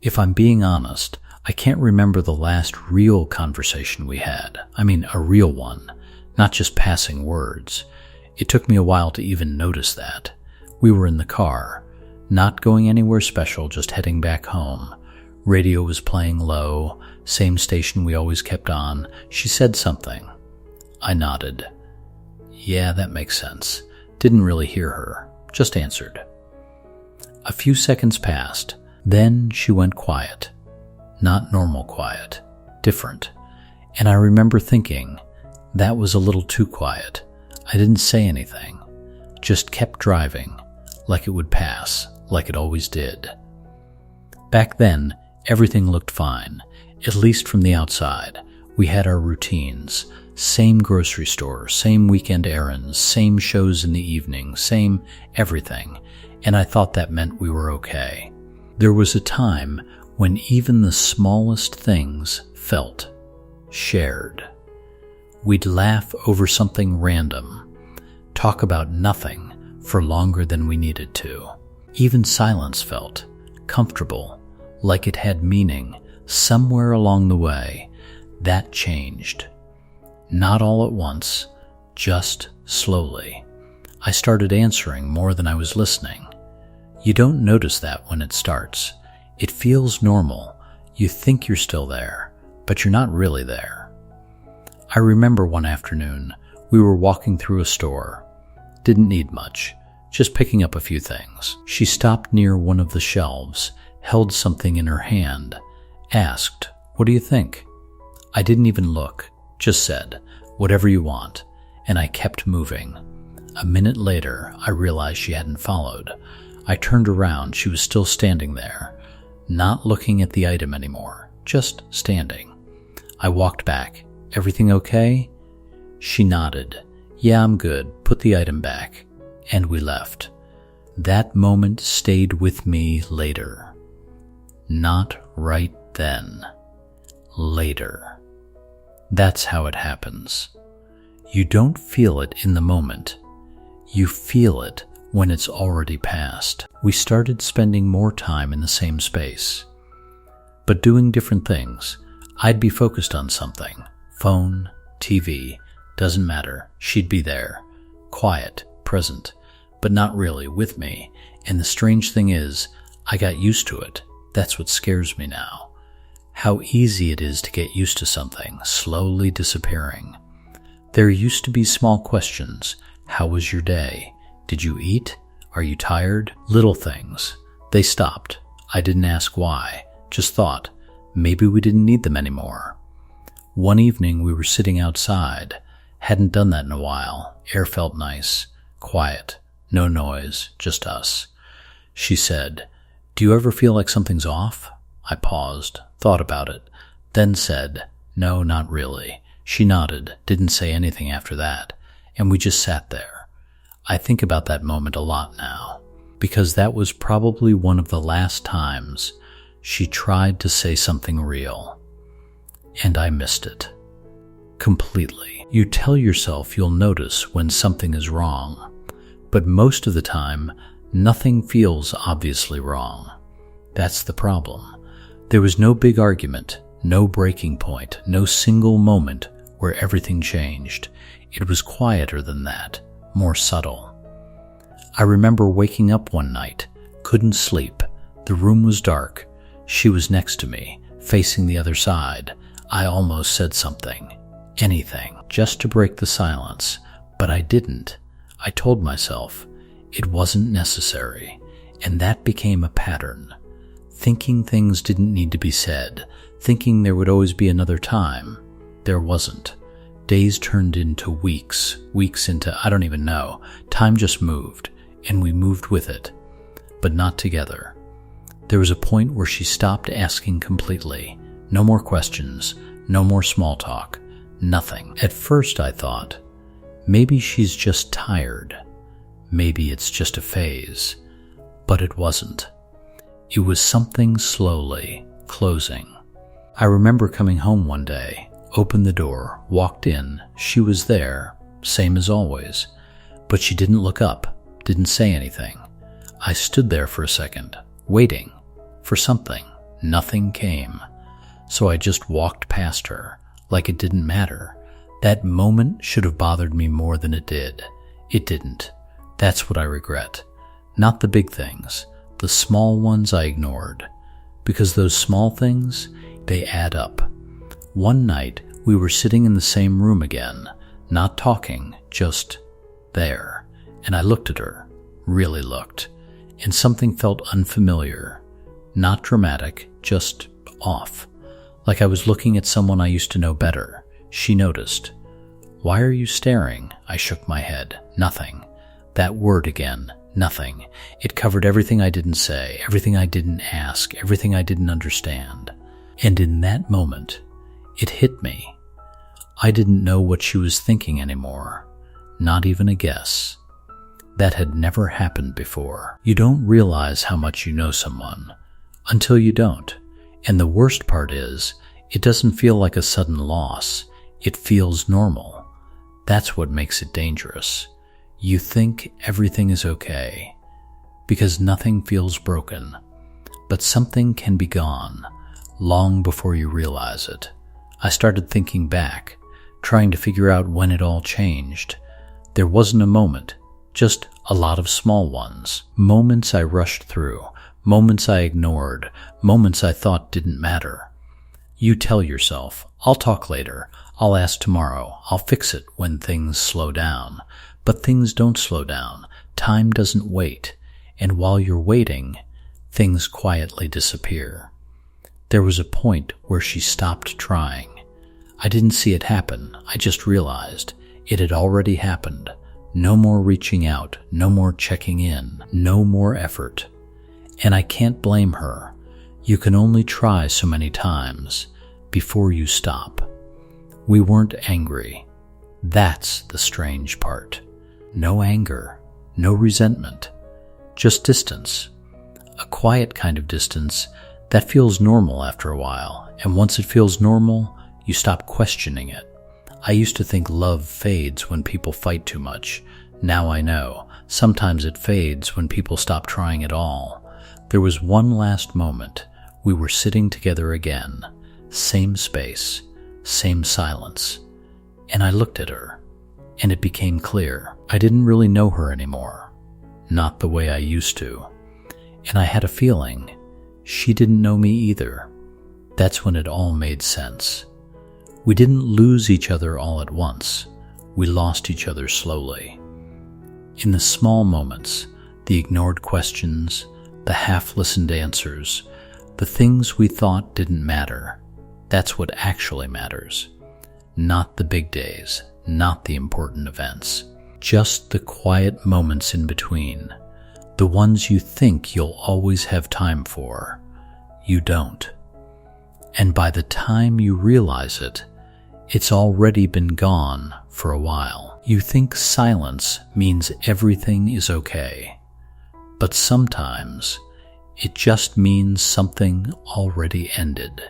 If I'm being honest, I can't remember the last real conversation we had. I mean, a real one, not just passing words. It took me a while to even notice that. We were in the car, not going anywhere special, just heading back home. Radio was playing low, same station we always kept on. She said something. I nodded. Yeah, that makes sense. Didn't really hear her, just answered. A few seconds passed. Then she went quiet. Not normal quiet, different. And I remember thinking, that was a little too quiet. I didn't say anything, just kept driving, like it would pass, like it always did. Back then, everything looked fine, at least from the outside. We had our routines, same grocery store, same weekend errands, same shows in the evening, same everything, and I thought that meant we were okay. There was a time when even the smallest things felt shared. We'd laugh over something random, talk about nothing for longer than we needed to. Even silence felt comfortable, like it had meaning. Somewhere along the way, that changed. Not all at once, just slowly. I started answering more than I was listening. You don't notice that when it starts. It feels normal. You think you're still there, but you're not really there. I remember one afternoon, we were walking through a store. Didn't need much, just picking up a few things. She stopped near one of the shelves, held something in her hand, asked, "What do you think?" I didn't even look, just said, "Whatever you want," and I kept moving. A minute later, I realized she hadn't followed. I turned around, she was still standing there, not looking at the item anymore, just standing. I walked back. "Everything okay?" She nodded. "Yeah, I'm good. Put the item back." And we left. That moment stayed with me later. Not right then. Later. That's how it happens. You don't feel it in the moment. You feel it when it's already passed. We started spending more time in the same space, but doing different things. I'd be focused on something. Phone, TV, doesn't matter. She'd be there. Quiet, present, but not really with me. And the strange thing is, I got used to it. That's what scares me now. How easy it is to get used to something slowly disappearing. There used to be small questions. How was your day? Did you eat? Are you tired? Little things. They stopped. I didn't ask why. Just thought, maybe we didn't need them anymore. One evening we were sitting outside. Hadn't done that in a while. Air felt nice. Quiet. No noise. Just us. She said, "Do you ever feel like something's off?" I paused, thought about it, then said, "No, not really." She nodded, didn't say anything after that, and we just sat there. I think about that moment a lot now, because that was probably one of the last times she tried to say something real. And I missed it. Completely. You tell yourself you'll notice when something is wrong, but most of the time, nothing feels obviously wrong. That's the problem. There was no big argument, no breaking point, no single moment where everything changed. It was quieter than that, more subtle. I remember waking up one night, couldn't sleep. The room was dark. She was next to me, facing the other side. I almost said something, anything, just to break the silence, but I didn't. I told myself it wasn't necessary, and that became a pattern. Thinking things didn't need to be said, thinking there would always be another time. There wasn't. Days turned into weeks, weeks into I don't even know. Time just moved, and we moved with it, but not together. There was a point where she stopped asking completely. No more questions, no more small talk, nothing. At first I thought, maybe she's just tired. Maybe it's just a phase. But it wasn't. It was something slowly closing. I remember coming home one day, opened the door, walked in. She was there, same as always, but she didn't look up, didn't say anything. I stood there for a second, waiting for something. Nothing came. So I just walked past her, like it didn't matter. That moment should have bothered me more than it did. It didn't. That's what I regret. Not the big things. The small ones I ignored. Because those small things, they add up. One night, we were sitting in the same room again, not talking, just there. And I looked at her, really looked, and something felt unfamiliar. Not dramatic, just off. Like I was looking at someone I used to know better. She noticed. "Why are you staring?" I shook my head. Nothing. That word again. Nothing. It covered everything I didn't say, everything I didn't ask, everything I didn't understand. And in that moment, it hit me. I didn't know what she was thinking anymore. Not even a guess. That had never happened before. You don't realize how much you know someone until you don't. And the worst part is, it doesn't feel like a sudden loss. It feels normal. That's what makes it dangerous. You think everything is okay, because nothing feels broken, but something can be gone long before you realize it. I started thinking back, trying to figure out when it all changed. There wasn't a moment, just a lot of small ones. Moments I rushed through, moments I ignored, moments I thought didn't matter. You tell yourself, "I'll talk later, I'll ask tomorrow, I'll fix it when things slow down." But things don't slow down. Time doesn't wait. And while you're waiting, things quietly disappear. There was a point where she stopped trying. I didn't see it happen. I just realized it had already happened. No more reaching out, no more checking in, no more effort. And I can't blame her. You can only try so many times before you stop. We weren't angry. That's the strange part. No anger, no resentment, just distance. A quiet kind of distance that feels normal after a while, and once it feels normal, you stop questioning it. I used to think love fades when people fight too much. Now I know, sometimes it fades when people stop trying at all. There was one last moment. We were sitting together again, same space, same silence, and I looked at her. And it became clear I didn't really know her anymore, not the way I used to. And I had a feeling she didn't know me either. That's when it all made sense. We didn't lose each other all at once. We lost each other slowly. In the small moments, the ignored questions, the half-listened answers, the things we thought didn't matter, that's what actually matters. Not the big days. Not the important events, just the quiet moments in between, the ones you think you'll always have time for. You don't. And by the time you realize it, it's already been gone for a while. You think silence means everything is okay, but sometimes it just means something already ended.